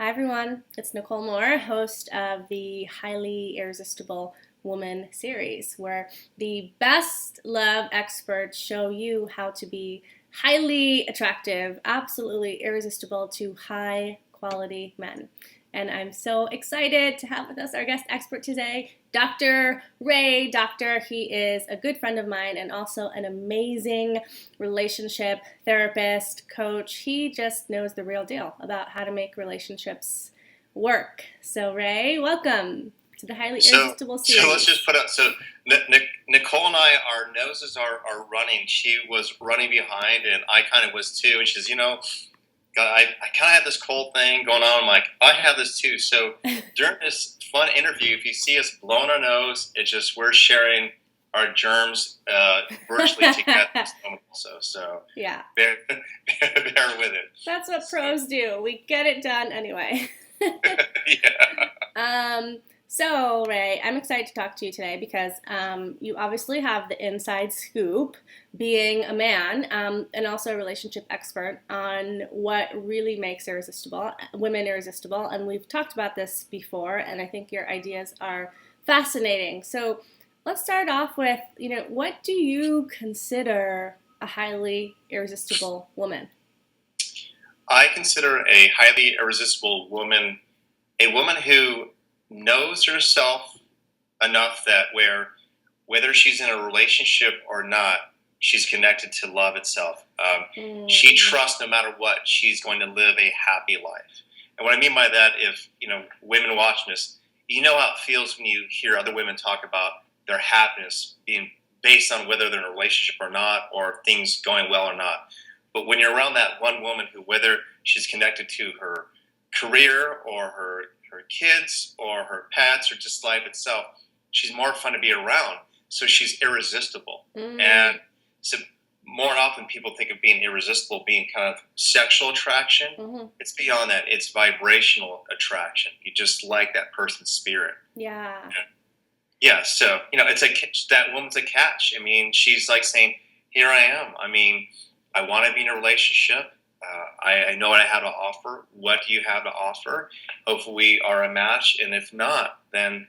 Hi everyone, it's Nicole Moore, host of the Highly Irresistible Woman series, where the best love experts show you how to be highly attractive, absolutely irresistible to high quality men. And I'm so excited to have with us our guest expert today, Dr. Ray Doctor. He is a good friend of mine and also an amazing relationship therapist, coach. He just knows the real deal about how to make relationships work. So Ray, welcome to the Highly Irresistible series. So let's just put up. So Nicole and I, our noses are running. She was running behind, and I kind of was too. And she says, God, I kind of had this cold thing going on. I'm like, I have this too. So during this fun interview, if you see us blowing our nose, it's just we're sharing our germs virtually together. So yeah, bear with it. That's what pros do. We get it done anyway. Yeah. So, Ray, I'm excited to talk to you today because you obviously have the inside scoop, being a man and also a relationship expert, on what really makes women irresistible. And we've talked about this before, and I think your ideas are fascinating. So let's start off with, what do you consider a highly irresistible woman? I consider a highly irresistible woman a woman who knows herself enough that whether she's in a relationship or not, she's connected to love itself. She trusts no matter what, she's going to live a happy life. And what I mean by that, if women watching this, you know how it feels when you hear other women talk about their happiness being based on whether they're in a relationship or not, or things going well or not. But when you're around that one woman who, whether she's connected to her career or her kids or her pets or just life itself, she's more fun to be around. So she's irresistible. And so more often people think of being irresistible being kind of sexual attraction. It's beyond that. It's vibrational attraction. You just like that person's spirit. Yeah. Yeah. So, that woman's a catch. I mean, she's like saying, here I am. I mean, I want to be in a relationship. I know what I have to offer. What do you have to offer? Hopefully we are a match. And if not, then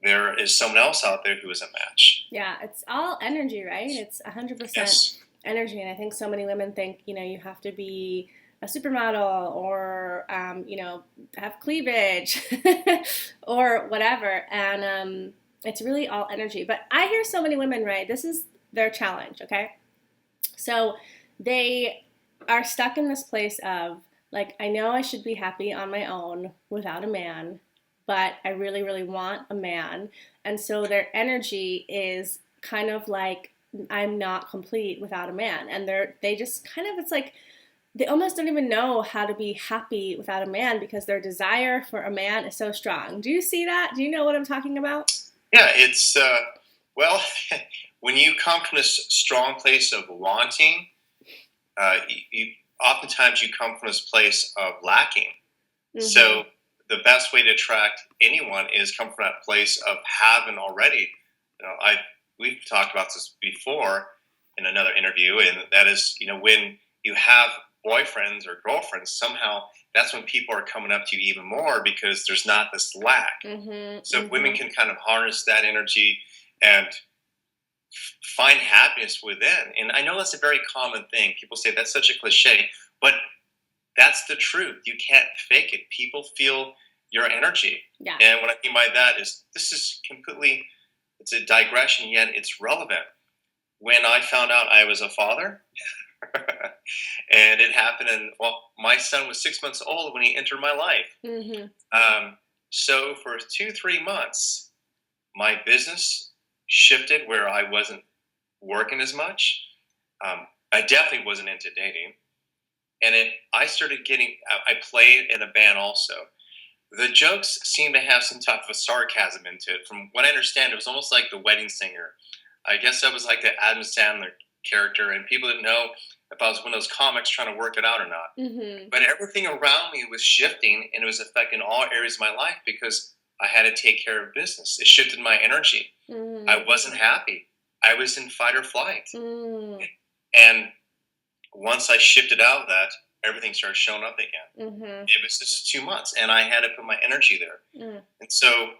there is someone else out there who is a match. Yeah, it's all energy, right? It's 100% energy. And I think so many women think, you have to be a supermodel or, have cleavage or whatever. And it's really all energy. But I hear so many women, right? This is their challenge, okay? So they are stuck in this place of, like, I know I should be happy on my own without a man, but I really, really want a man. And so their energy is kind of like, I'm not complete without a man. And they just kind of, it's like, they almost don't even know how to be happy without a man because their desire for a man is so strong. Do you see that? Do you know what I'm talking about? Yeah, it's, when you come from this strong place of wanting, oftentimes you come from this place of lacking. So the best way to attract anyone is come from that place of having already. We've talked about this before in another interview, and that is, when you have boyfriends or girlfriends, somehow that's when people are coming up to you even more because there's not this lack. So if women can kind of harness that energy and find happiness within. And I know that's a very common thing. People say that's such a cliche, but that's the truth. You can't fake it. People feel your energy. Yeah. And what I mean by that is this is it's a digression, yet it's relevant. When I found out I was a father, and it happened, my son was 6 months old when he entered my life. So for 2-3 months, my business shifted where I wasn't working as much. I definitely wasn't into dating. And I played in a band also. The jokes seemed to have some type of a sarcasm into it. From what I understand, it was almost like The Wedding Singer. I guess I was like the Adam Sandler character, and people didn't know if I was one of those comics trying to work it out or not. But everything around me was shifting, and it was affecting all areas of my life because I had to take care of business. It shifted my energy. I wasn't happy. I was in fight or flight. And once I shifted out of that, everything started showing up again. Mm-hmm. It was just 2 months, and I had to put my energy there. Mm. And so,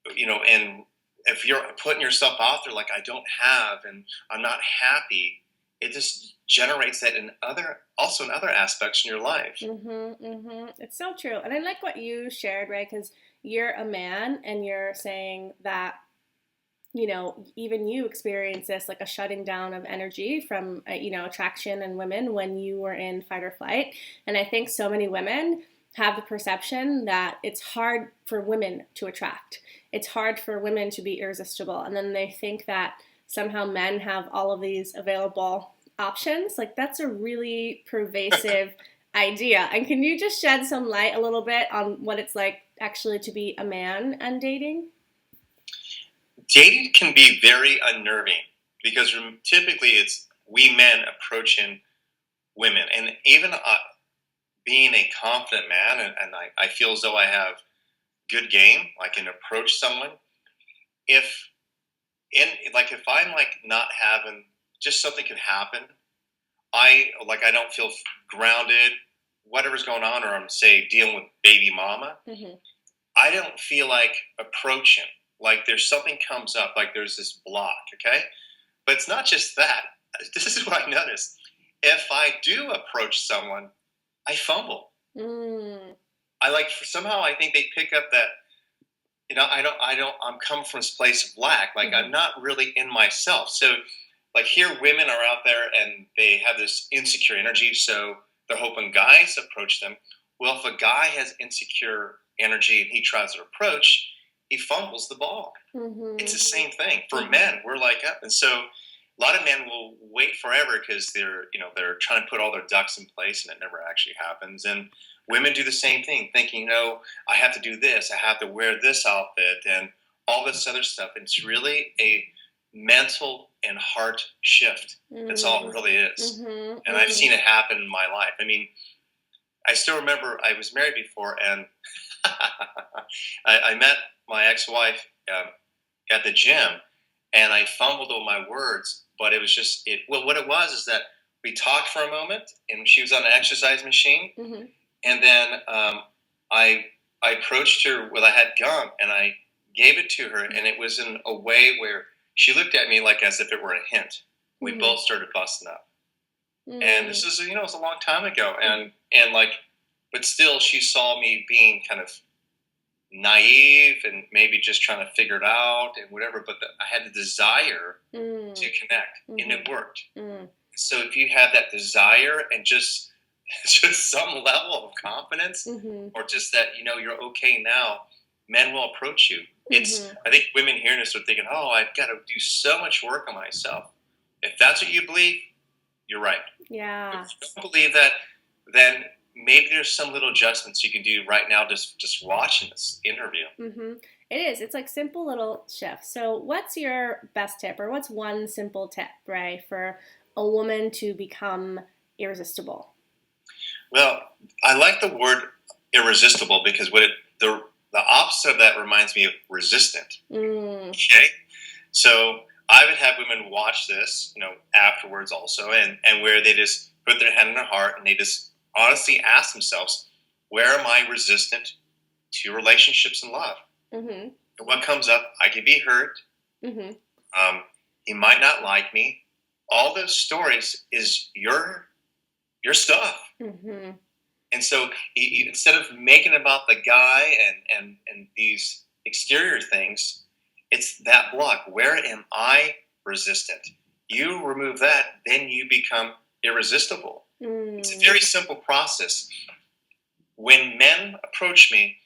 and if you're putting yourself out there like I don't have, and I'm not happy, it just generates that also in other aspects in your life. Mm-hmm. Mm-hmm. It's so true. And I like what you shared, right? Because you're a man and you're saying that, even you experience this like a shutting down of energy from, attraction in women when you were in fight or flight. And I think so many women have the perception that it's hard for women to attract. It's hard for women to be irresistible. And then they think that somehow men have all of these available options. Like that's a really pervasive idea. And can you just shed some light a little bit on what it's like actually to be a man and dating? Dating can be very unnerving because typically it's we men approaching women, and even being a confident man, and I feel as though I have good game. I can approach someone. If if I'm like not having, just something could happen. I don't feel grounded. Whatever's going on, or I'm say dealing with baby mama. Mm-hmm. I don't feel like approaching. Like there's something comes up. Like there's this block. Okay, but it's not just that. This is what I noticed. If I do approach someone, I fumble. Mm. I like somehow I think they pick up that I'm coming from this place of lack. Like Mm-hmm. I'm not really in myself. So like here women are out there and they have this insecure energy, so they're hoping guys approach them. Well, if a guy has insecure energy and he tries to approach, he fumbles the ball. Mm-hmm. It's the same thing for Mm-hmm. men. We're like that, and so a lot of men will wait forever because they're trying to put all their ducks in place, and it never actually happens. And women do the same thing, thinking, I have to do this, I have to wear this outfit, and all this other stuff. It's really a mental and heart shift. That's all it really is. Mm-hmm. And I've seen it happen in my life. I mean, I still remember I was married before, and I met my ex-wife at the gym, and I fumbled on my words. But it was just it. Well, what it was is that we talked for a moment, and she was on an exercise machine, Mm-hmm. and then I approached her with I had gum, and I gave it to her, and it was in a way where she looked at me like as if it were a hint. We Mm-hmm. both started busting up. Mm-hmm. And this is, it was a long time ago, and like, but still, she saw me being kind of naive and maybe just trying to figure it out and whatever. But I had the desire to connect, and it worked. Mm-hmm. So if you have that desire and just some level of confidence, Mm-hmm. or just that you're okay now, men will approach you. It's Mm-hmm. I think women hearing this are thinking, oh, I've got to do so much work on myself. If that's what you believe, you're right. Yeah. If you don't believe that, then maybe there's some little adjustments you can do right now just watching this interview. Mm-hmm. It is. It's like simple little shifts. So what's your best tip, or what's one simple tip, Ray, for a woman to become irresistible? Well, I like the word irresistible because the opposite of that reminds me of resistant. Mm. Okay, so I would have women watch this, afterwards also, and where they just put their hand on their heart and they just honestly ask themselves, where am I resistant to relationships and love? Mm-hmm. And what comes up? I could be hurt. Mm-hmm. He might not like me. All those stories is your stuff. Mm-hmm. And so instead of making about the guy and these exterior things, it's that block. Where am I resistant? You remove that, then you become irresistible. Mm. It's a very simple process. When men approach me,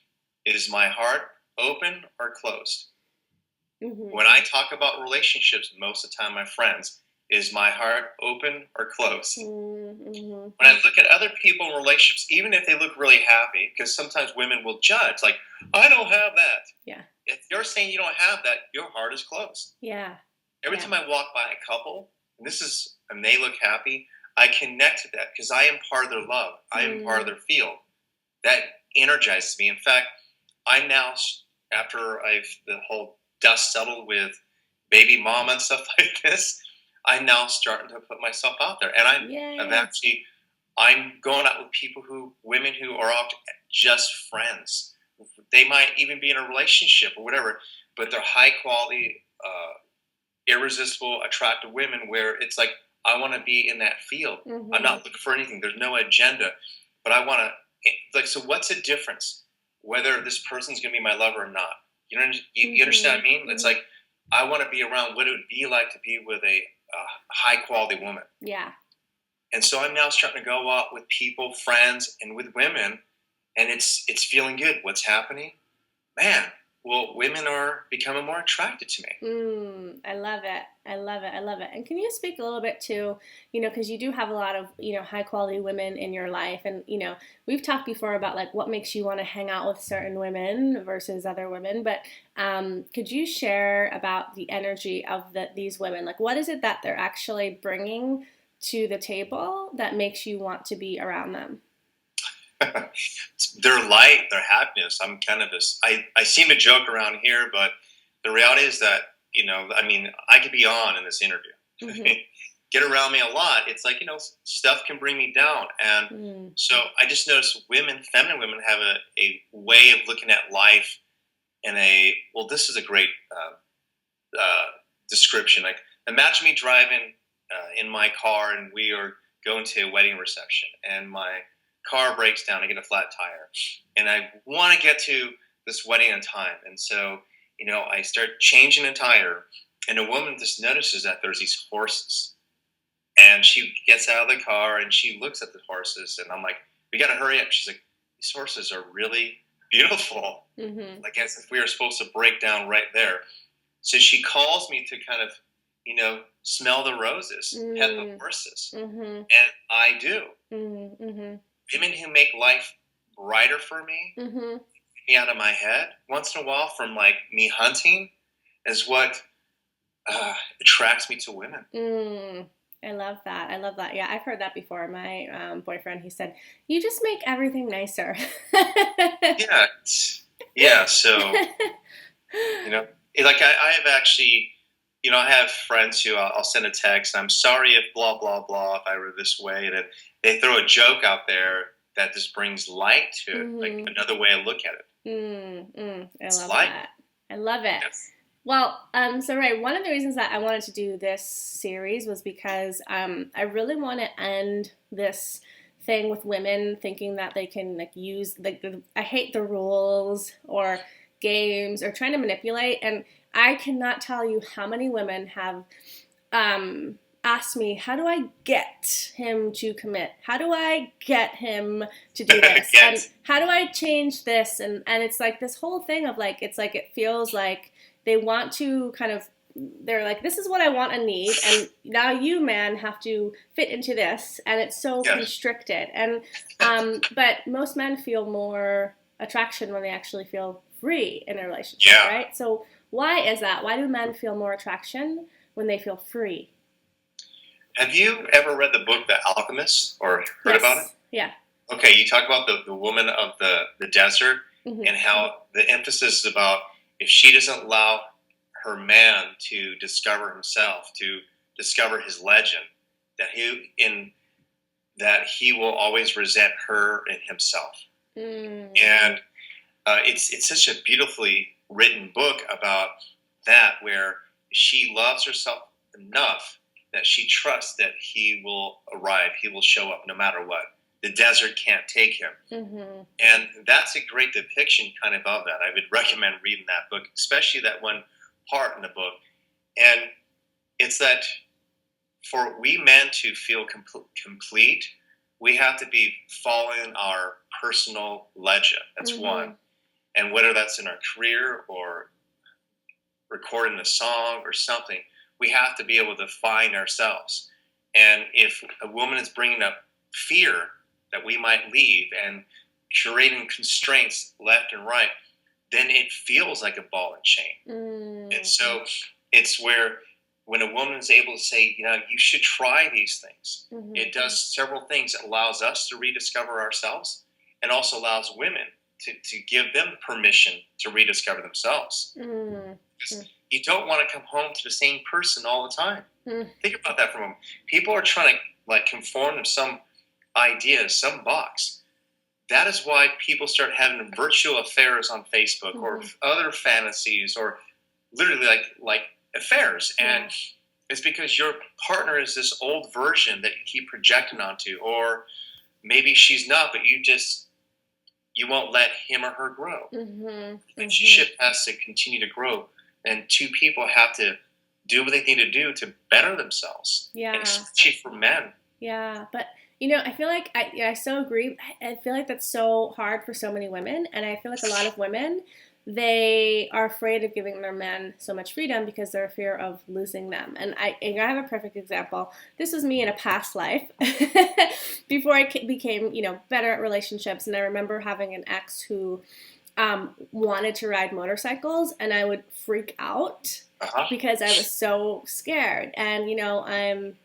is my heart open or closed? Mm-hmm. When I talk about relationships, most of the time, my friends, is my heart open or closed? Mm-hmm. When I look at other people in relationships, even if they look really happy, because sometimes women will judge, like, I don't have that. Yeah. If you're saying you don't have that, your heart is closed. Yeah. Every Yeah. time I walk by a couple, and they look happy, I connect to that because I am part of their love. I am part of their field. That energizes me. In fact, I now, after the whole dust settled with baby mama and stuff like this, I'm now starting to put myself out there. And I've Yay. actually, I'm going out with women who are often just friends. They might even be in a relationship or whatever, but they're high quality, irresistible, attractive women where it's like, I want to be in that field. I'm Mm-hmm. not looking for anything. There's no agenda, but I want to, like, so what's the difference whether this person's going to be my lover or not? You understand Mm-hmm. what I mean? It's Mm-hmm. like, I want to be around what it would be like to be with a high quality woman. Yeah. And so I'm now starting to go out with people, friends, and with women, and it's feeling good. What's happening? Man, well, women are becoming more attracted to me. I love it. I love it. I love it. And can you speak a little bit to, because you do have a lot of, high quality women in your life. And, we've talked before about like what makes you want to hang out with certain women versus other women. But could you share about the energy of these women? Like, what is it that they're actually bringing to the table that makes you want to be around them? Their light, their happiness. I'm kind of this. I seem to joke around here, but the reality is that I mean, I could be on in this interview. Mm-hmm. Get around me a lot. It's like stuff can bring me down, and Mm. so I just noticed feminine women, have a way of looking at life in a well. This is a great description. Like, imagine me driving in my car, and we are going to a wedding reception, and my car breaks down. I get a flat tire, and I want to get to this wedding on time. And so, I start changing a tire, and a woman just notices that there's these horses, and she gets out of the car and she looks at the horses, and I'm like, "We got to hurry up." She's like, "These horses are really beautiful. Mm-hmm. Like, as if we were supposed to break down right there." So she calls me to kind of, smell the roses, pet the Mm. horses, Mm-hmm. and I do. Mm-hmm. Women who make life brighter for me, Mm-hmm. me out of my head once in a while from like me hunting, is what attracts me to women. Mm, I love that. I love that. Yeah, I've heard that before. My boyfriend, he said, "You just make everything nicer." Yeah, yeah. So you know, like I have actually, I have friends who I'll send a text. I'm sorry if blah blah blah if I were this way, and they throw a joke out there that just brings light to it, like Mm-hmm. another way to look at it. I It's love light. that. I love it. Yes. Well, so Ray, one of the reasons that I wanted to do this series was because I really want to end this thing with women thinking that they can like use I hate the rules or games or trying to manipulate, and I cannot tell you how many women have asked me, how do I get him to commit? How do I get him to do this? And Yes. how do I change this? And it's like this whole thing of like, it's like, it feels like they want to kind of, they're like, this is what I want and need. And now you, man, have to fit into this. And it's so Yes. constricted. And, but most men feel more attraction when they actually feel free in a relationship, Yeah. right? So why is that? Why do men feel more attraction when they feel free? Have you ever read the book The Alchemist or heard about it? Yes. Yeah. Okay, you talk about the woman of the desert Mm-hmm. and how the emphasis is about if she doesn't allow her man to discover himself, to discover his legend, that he will always resent her and himself. Mm-hmm. And it's such a beautifully written book about that, where she loves herself enough that she trusts that he will arrive, he will show up no matter what. The desert can't take him. Mm-hmm. And that's a great depiction kind of that. I would recommend reading that book, especially that one part in the book. And it's that for we men to feel complete, we have to be following our personal legend. That's Mm-hmm. one. And whether that's in our career or recording a song or something, we have to be able to find ourselves. And if a woman is bringing up fear that we might leave and curating constraints left and right, then it feels like a ball and chain. Mm-hmm. And so it's where when a woman is able to say, you should try these things, Mm-hmm. it does several things. It allows us to rediscover ourselves and also allows women to give them permission to rediscover themselves. Mm-hmm. You don't want to come home to the same person all the time. Mm-hmm. Think about that for a moment. People are trying to like conform to some idea, some box. That is why people start having virtual affairs on Facebook or other fantasies or literally like affairs. And it's because your partner is this old version that you keep projecting onto, or maybe she's not, but you won't let him or her grow. The relationship has to continue to grow, and two people have to do what they need to do to better themselves. Yeah. And especially for men. Yeah, but I feel like I so agree. I feel like that's so hard for so many women, and I feel like a lot of women, they are afraid of giving their men so much freedom because they're fear of losing them. And I have a perfect example. This was me in a past life before I became, better at relationships. And I remember having an ex who wanted to ride motorcycles, and I would freak out because I was so scared. And, I'm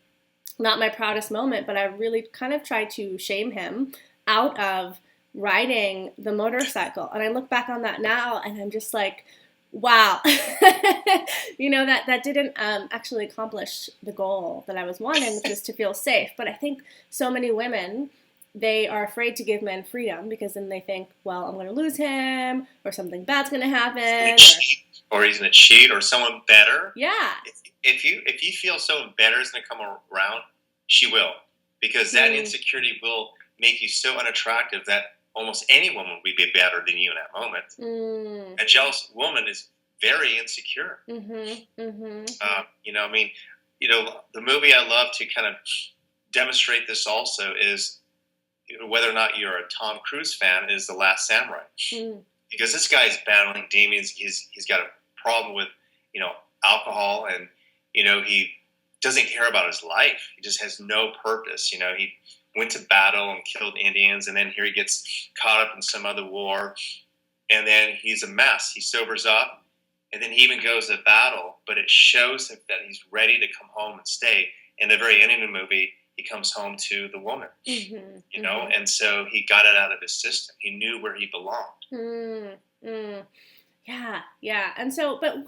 not my proudest moment, but I really kind of tried to shame him out of riding the motorcycle. And I look back on that now and I'm just like, wow, that didn't actually accomplish the goal that I was wanting, which is to feel safe. But I think so many women, they are afraid to give men freedom because then they think, well, I'm going to lose him, or something bad's going to happen. Or he's going to cheat, or someone better. Yeah. If you feel someone better is going to come around, she will. Because that insecurity will make you so unattractive that almost any woman would be better than you in that moment. A jealous woman is very insecure. The movie I love to kind of demonstrate this also is, whether or not you're a Tom Cruise fan, is The Last Samurai. Because this guy's battling demons. He's got a problem with, alcohol, and, he doesn't care about his life. He just has no purpose. He went to battle and killed Indians, and then here he gets caught up in some other war, and then he's a mess. He sobers up, and then he even goes to battle, but it shows him that he's ready to come home and stay. In the very end of the movie, he comes home to the woman, and so he got it out of his system. He knew where he belonged. Yeah. And so, but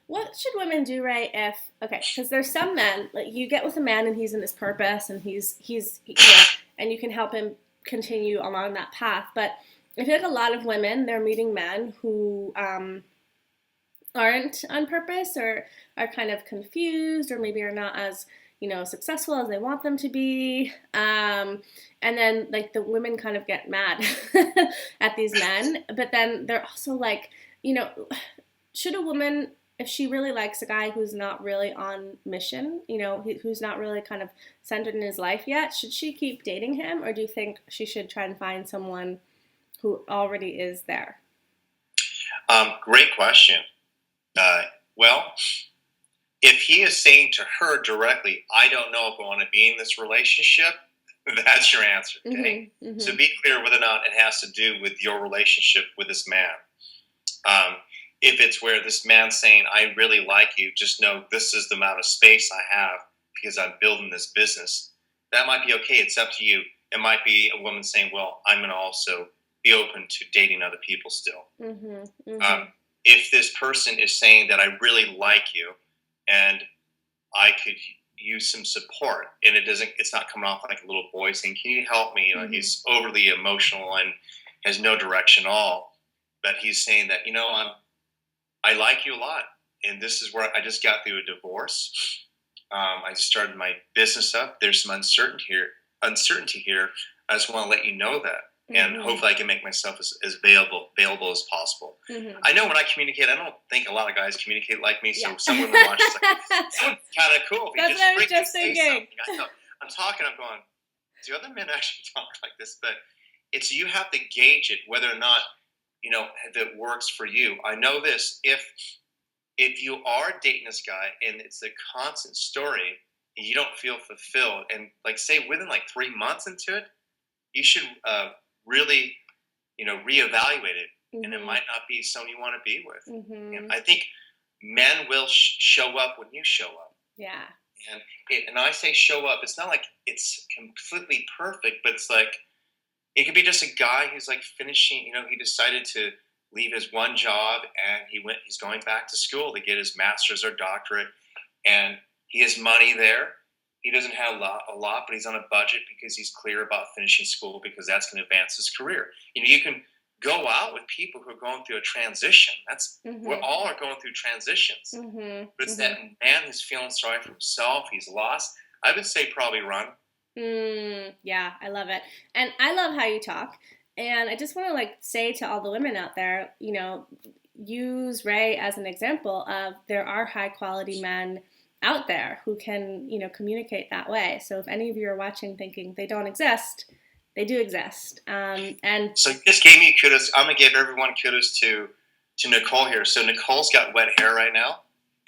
what should women do, right? Because there's some men, like, you get with a man and he's in his purpose and he's and you can help him continue along that path. But I feel like a lot of women, they're meeting men who aren't on purpose, or are kind of confused, or maybe are not as successful as they want them to be. And then, like, the women kind of get mad at these men, but then they're also like, should a woman, if she really likes a guy who's not really on mission, who's not really kind of centered in his life yet, should she keep dating him, or do you think she should try and find someone who already is there? Great question. Well, if he is saying to her directly, I don't know if I want to be in this relationship, that's your answer, okay? So be clear whether or not it has to do with your relationship with this man. If it's where this man's saying, I really like you, just know this is the amount of space I have because I'm building this business, that might be okay. It's up to you. It might be a woman saying, well, I'm going to also be open to dating other people still. If this person is saying that I really like you and I could use some support, and it's not coming off like a little boy saying, can you help me? He's overly emotional and has no direction at all, but he's saying that, I like you a lot, and this is where I just got through a divorce. I just started my business up. There's some uncertainty here. I just want to let you know that. And hopefully I can make myself as available as possible. I know when I communicate, I don't think a lot of guys communicate like me, so someone will watch it's like, that's kind of cool. That's what I was just thinking. I'm talking, I'm going, do other men actually talk like this? But you have to gauge it, whether or not, if it works for you. I know this, if you are dating this guy and it's a constant story and you don't feel fulfilled, and like say within like 3 months into it, you should really, reevaluate it, and it might not be someone you want to be with. And I think men will show up when you show up. Yeah. And I say show up. It's not like it's completely perfect, but it's like it could be just a guy who's like finishing. He decided to leave his one job and he's going back to school to get his master's or doctorate, and he has money there. he doesn't have a lot, but he's on a budget because he's clear about finishing school because that's going to advance his career. You can go out with people who are going through a transition. We Mhm. all are going through transitions. Mhm. But it's that Mhm. man who's feeling sorry for himself. He's lost. I would say probably run. Yeah, I love it. And I love how you talk. And I just want to like say to all the women out there, use Ray as an example of there are high quality men out there who can, communicate that way. So if any of you are watching thinking they don't exist, they do exist. And So you just gave me kudos. I'm gonna give everyone kudos to Nicole here. So Nicole's got wet hair right now.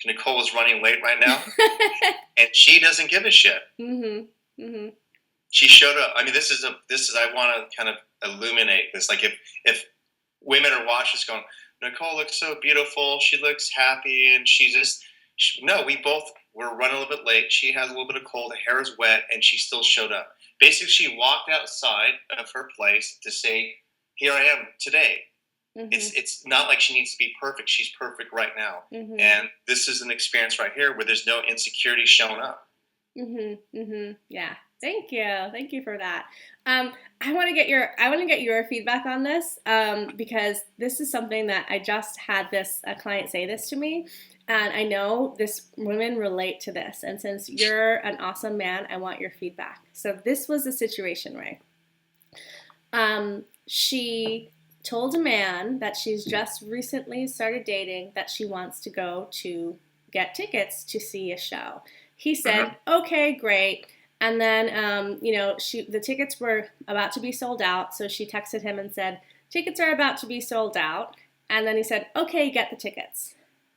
Nicole is running late right now, and she doesn't give a shit. Mhm. Mhm. She showed up. I mean, this is I want to kind of illuminate this. Like if women are watching, going, Nicole looks so beautiful. She looks happy, and no. We both were running a little bit late. She has a little bit of cold. The hair is wet, and she still showed up. Basically, she walked outside of her place to say, "Here I am today." Mhm. It's not like she needs to be perfect. She's perfect right now, Mhm. and this is an experience right here where there's no insecurity showing up. Mhm. Mhm. Yeah. Thank you. Thank you for that. I want to get your feedback on this because this is something that I just had a client say this to me, and I know this women relate to this. And since you're an awesome man, I want your feedback. So this was the situation, right? She told a man that she's just recently started dating that she wants to go to get tickets to see a show. He said, "Okay, great." And then, the tickets were about to be sold out, so she texted him and said, "Tickets are about to be sold out." And then he said, "Okay, get the tickets."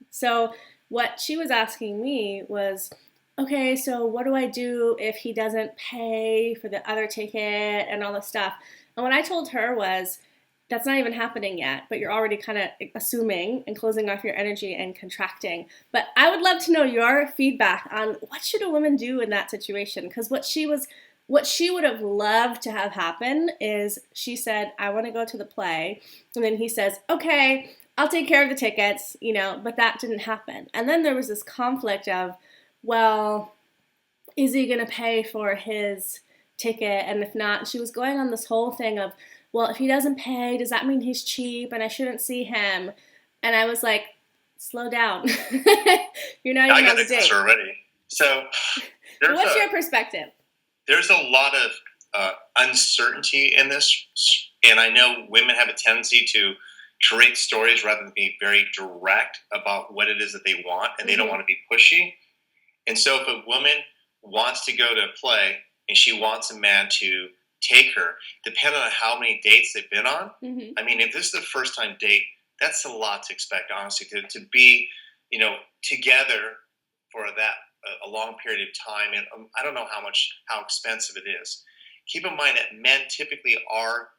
So what she was asking me was, "Okay, so what do I do if he doesn't pay for the other ticket and all this stuff?" And what I told her was, that's not even happening yet, but you're already kind of assuming and closing off your energy and contracting. But I would love to know your feedback on what should a woman do in that situation? Because what she would have loved to have happen is she said, "I want to go to the play," and then he says, "Okay, I'll take care of the tickets," but that didn't happen. And then there was this conflict of, well, is he going to pay for his ticket? And if not, she was going on this whole thing of, well, if he doesn't pay, does that mean he's cheap and I shouldn't see him? And I was like, slow down. You're not even I on got the the date. answer already. So What's your perspective? There's a lot of uncertainty in this, and I know women have a tendency to create stories rather than be very direct about what it is that they want, and they don't want to be pushy. And so, if a woman wants to go to a play and she wants a man to take her, depending on how many dates they've been on, I mean, if this is the first time date, that's a lot to expect, honestly, to be, together for that a long period of time, and I don't know how expensive it is. Keep in mind that men typically are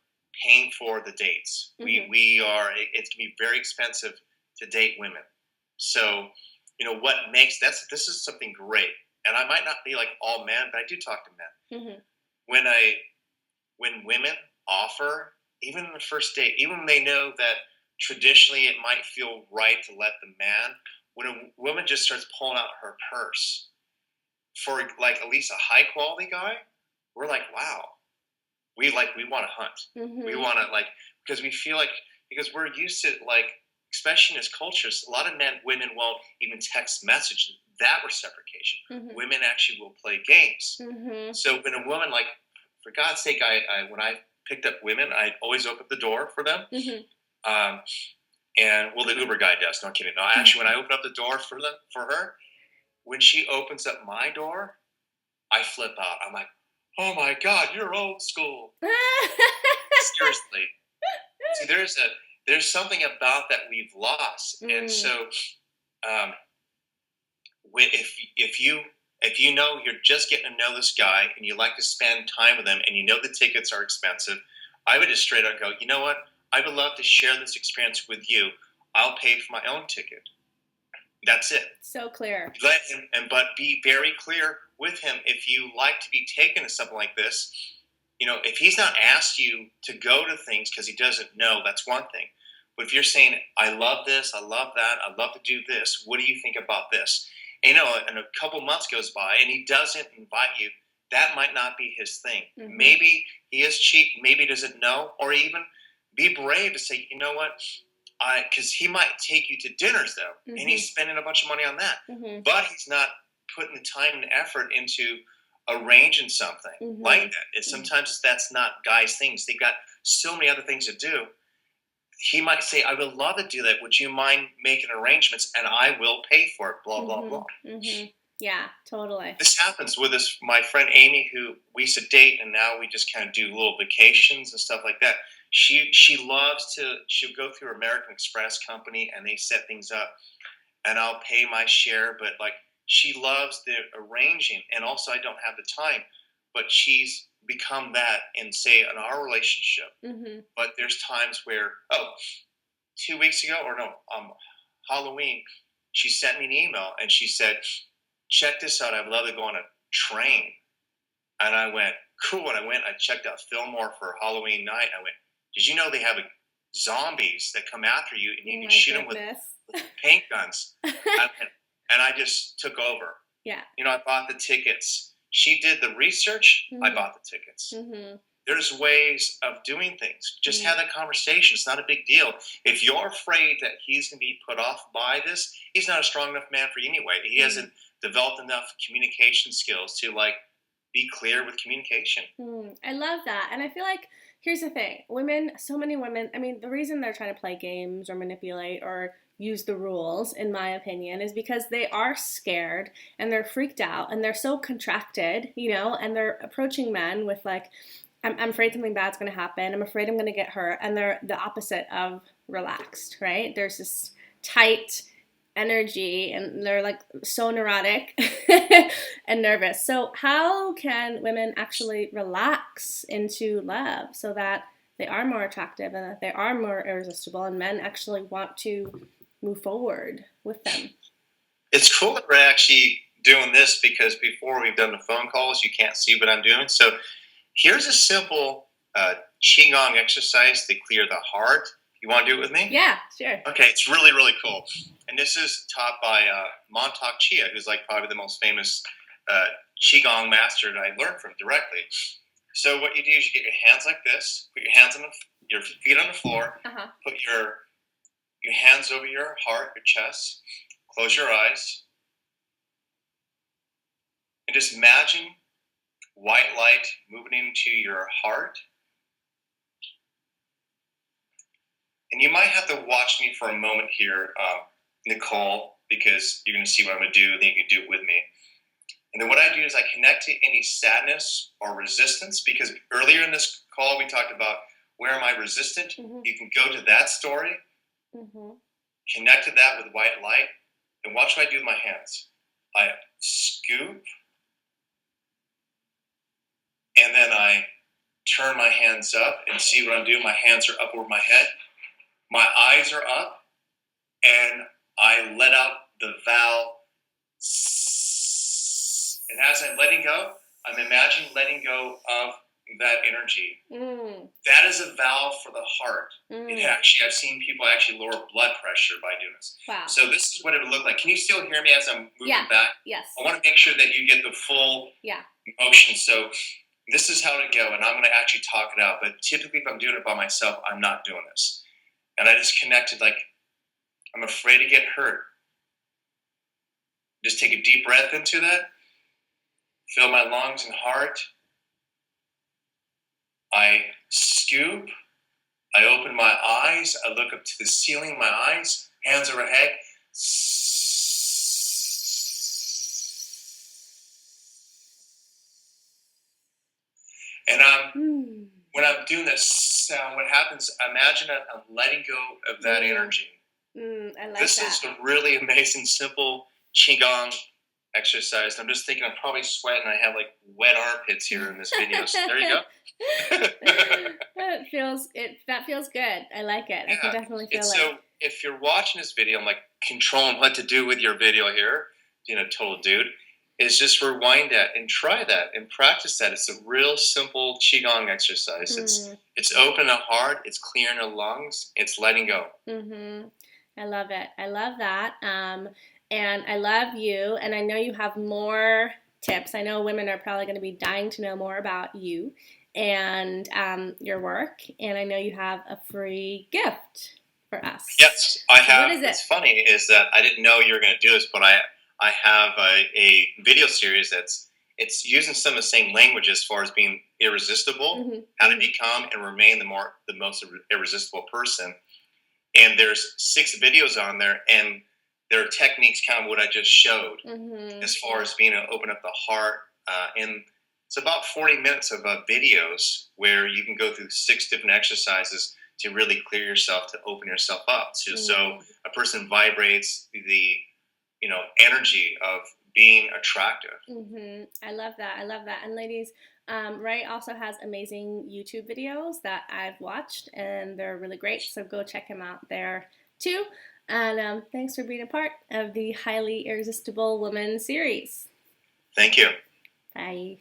paying for the dates. We are. It can be very expensive to date women. So, what makes this is something great. And I might not be like all men, but I do talk to men. When women offer, even in the first date, even when they know that traditionally it might feel right to let the man, when a woman just starts pulling out her purse for like at least a high quality guy, we're like, wow, we want to hunt. We want to because we feel like because we're used to especially in this culture, a lot of women won't even text message that reciprocation. Women actually will play games. So when a woman for God's sake, I when I picked up women, I always open the door for them. And the Uber guy does. No kidding. No, actually, when I open up the door for her, when she opens up my door, I flip out. I'm like, "Oh my God, you're old school." Seriously. See, there's something about that we've lost, and so if you know you're just getting to know this guy and you like to spend time with him, and you know the tickets are expensive, I would just straight up go, you know what? I would love to share this experience with you. I'll pay for my own ticket. That's it. So clear. But be very clear with him if you like to be taken to something like this. If he's not asked you to go to things because he doesn't know, that's one thing. But if you're saying, I love this, I love that, I'd love to do this, what do you think about this? And, and a couple months goes by and he doesn't invite you, that might not be his thing. Maybe he is cheap, maybe he doesn't know, or even be brave to say, you know what, because he might take you to dinners though, and he's spending a bunch of money on that, but he's not putting the time and effort into arranging something like that. Sometimes that's not guys' things. They've got so many other things to do. He might say, I would love to do that. Would you mind making arrangements? And I will pay for it, blah, blah, blah. Yeah, totally. This happens with my friend Amy, who we used to date, and now we just kind of do little vacations and stuff like that. She loves to, she'll go through American Express company, and they set things up, and I'll pay my share, but like, she loves the arranging, and also I don't have the time, but she's become that in, say, in our relationship. But there's times where, 2 weeks ago, or no, Halloween, she sent me an email, and she said, check this out, I'd love to go on a train. And I went, cool. And I checked out Fillmore for Halloween night. I went, did you know they have zombies that come after you, and you can shoot them with paint guns? And I just took over. Yeah. I bought the tickets. She did the research. I bought the tickets. There's ways of doing things. Just have that conversation. It's not a big deal. If you're afraid that he's going to be put off by this, he's not a strong enough man for you anyway. He hasn't developed enough communication skills to be clear with communication. I love that. And I feel like, here's the thing. So many women, I mean, the reason they're trying to play games or manipulate or use the rules, in my opinion, is because they are scared and they're freaked out and they're so contracted, and they're approaching men with I'm afraid something bad's going to happen. I'm afraid I'm going to get hurt. And they're the opposite of relaxed, right? There's this tight energy and they're so neurotic and nervous. So how can women actually relax into love so that they are more attractive and that they are more irresistible and men actually want to move forward with them? It's cool that we're actually doing this, because before we've done the phone calls, you can't see what I'm doing. So here's a simple Qigong exercise to clear the heart. You want to do it with me? Yeah, sure. Okay, it's really, really cool. And this is taught by Montauk Chia, who's probably the most famous Qigong master that I learned from directly. So what you do is you get your hands like this, put your hands on your feet on the floor, put your hands over your heart, your chest, close your eyes, and just imagine white light moving into your heart. And you might have to watch me for a moment here, Nicole, because you're going to see what I'm going to do, and then you can do it with me. And then what I do is I connect to any sadness or resistance, because earlier in this call we talked about where am I resistant? You can go to that story, connect to that with white light, and watch what I do with my hands. I scoop, and then I turn my hands up and see what I'm doing. My hands are up over my head. My eyes are up, and I let out the vowel S. And as I'm letting go, I'm imagining letting go of that energy. That is a valve for the heart. I've seen people actually lower blood pressure by doing this. Wow. So this is what it would look like. Can you still hear me as I'm moving back? Yes. I want to make sure that you get the full motion. So this is how to go, and I'm going to actually talk it out. But typically, if I'm doing it by myself, I'm not doing this. And I just connected I'm afraid to get hurt. Just take a deep breath into that. Fill my lungs and heart. I scoop. I open my eyes. I look up to the ceiling, my eyes, hands overhead. And when I'm doing this sound, what happens, imagine that I'm letting go of that energy. I like this that. Is a really amazing, simple Qigong exercise. I'm just thinking I'm probably sweating. I have wet armpits here in this video. So there you go. That feels good. I like it. Yeah. I can definitely feel it. So if you're watching this video, I'm controlling what to do with your video here, total dude, is just rewind that and try that and practice that. It's a real simple Qigong exercise. It's open the heart. It's clearing the lungs. It's letting go. I love it. I love that. And I love you, and I know you have more tips. I know women are probably going to be dying to know more about you and your work, and I know you have a free gift for us. Yes, I So what have. is it? What's funny is that I didn't know you were going to do this, but I have a video series it's using some of the same language as far as being irresistible, Mm-hmm. how to become and remain the most irresistible person. And there's 6 videos on there, and there are techniques, kind of what I just showed, Mm-hmm. as far as being able to open up the heart. And it's about 40 minutes of videos where you can go through 6 different exercises to really clear yourself, to open yourself up. So Mm-hmm. a person vibrates the energy of being attractive. Mm-hmm. I love that. I love that. And ladies, Ray also has amazing YouTube videos that I've watched, and they're really great. So go check him out there too. And thanks for being a part of the Highly Irresistible Woman series. Thank you. Bye.